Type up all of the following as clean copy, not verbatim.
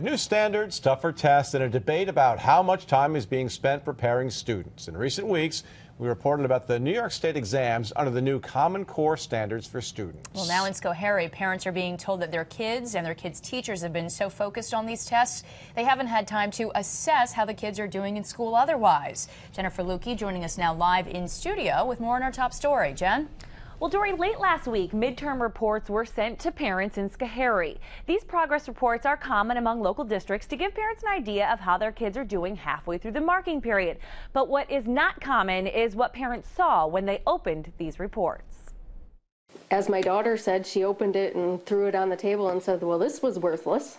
New standards, tougher tests, and a debate about how much time is being spent preparing students. In recent weeks, we reported about the New York State exams under the new Common Core standards for students. Well, now in Schoharie, parents are being told that their kids and their kids' teachers have been so focused on these tests, they haven't had time to assess how the kids are doing in school otherwise. Jennifer Lukey joining us now live in studio with more on our top story. Jen? Well, Dory, late last week, midterm reports were sent to parents in Schoharie. These progress reports are common among local districts to give parents an idea of how their kids are doing halfway through the marking period. But what is not common is what parents saw when they opened these reports. As my daughter said, she opened it and threw it on the table and said, well, this was worthless.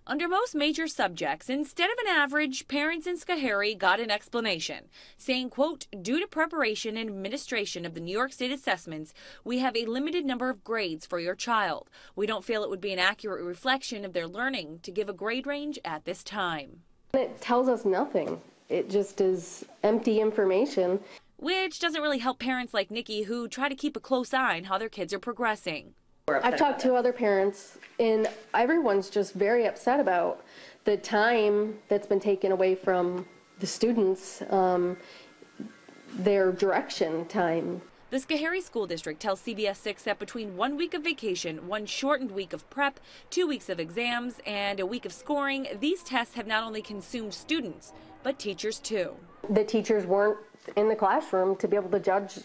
Under most major subjects, instead of an average, parents in Schoharie got an explanation, saying, quote, due to preparation and administration of the New York State assessments, we have a limited number of grades for your child. We don't feel it would be an accurate reflection of their learning to give a grade range at this time. It tells us nothing. It just is empty information. Which doesn't really help parents like Nikki, who try to keep a close eye on how their kids are progressing. I've talked to other parents, and everyone's just very upset about the time that's been taken away from the students, their direction time. The Schoharie School District tells CBS 6 that between 1 week of vacation, 1 shortened week of prep, 2 weeks of exams, and a week of scoring, these tests have not only consumed students, but teachers too. The teachers weren't in the classroom to be able to judge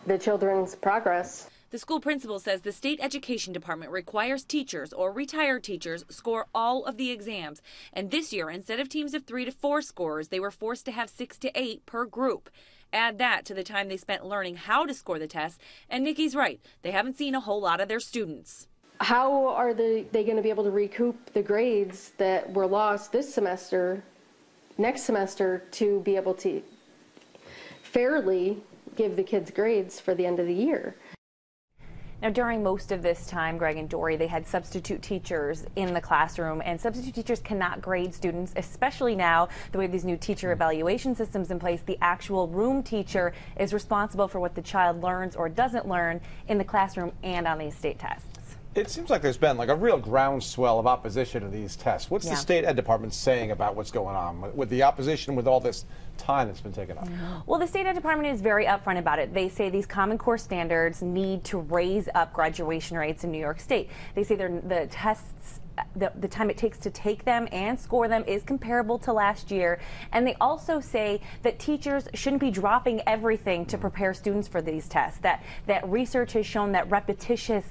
the children's progress. The school principal says the state education department requires teachers or retired teachers score all of the exams. And this year, instead of teams of 3 to 4 scorers, they were forced to have 6 to 8 per group. Add that to the time they spent learning how to score the tests. And Nikki's right. They haven't seen a whole lot of their students. How are they going to be able to recoup the grades that were lost this semester, next semester, to be able to fairly give the kids grades for the end of the year? Now, during most of this time, Greg and Dory, they had substitute teachers in the classroom, and substitute teachers cannot grade students, especially now the way these new teacher evaluation systems in place. The actual room teacher is responsible for what the child learns or doesn't learn in the classroom and on these state tests. It seems like there's been like a real groundswell of opposition to these tests. What's the state ed department saying about what's going on with the opposition, with all this time that's been taken up? Well, the state ed department is very upfront about it. They say these Common Core standards need to raise up graduation rates in New York State. They say the tests, the time it takes to take them and score them is comparable to last year. And they also say that teachers shouldn't be dropping everything to prepare students for these tests, that research has shown that repetitious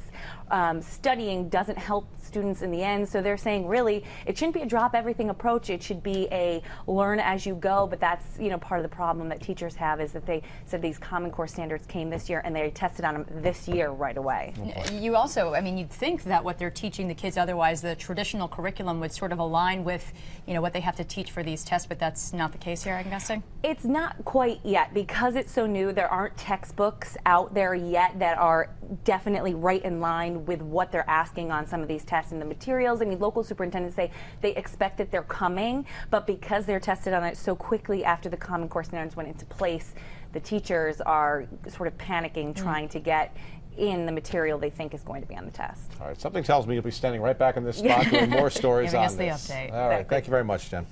studying doesn't help students in the end. So they're saying really it shouldn't be a drop everything approach. It should be a learn as you go. But that's part of the problem that teachers have, is that they said these Common Core standards came this year and they tested on them this year right away. You also, I mean, you'd think that what they're teaching the kids otherwise, the traditional curriculum would sort of align with what they have to teach for these tests, but that's not the case here, I'm guessing? It's not quite yet, because it's so new. There aren't textbooks out there yet that are definitely right in line with what they're asking on some of these tests and the materials. I mean, local superintendents say they expect that they're coming, but because they're tested on it so quickly after the Common Core standards went into place, the teachers are sort of panicking, trying to get in the material they think is going to be on the test. All right, something tells me you'll be standing right back in this spot doing more stories on this. Giving us the update. All right, thank you very much, Jen.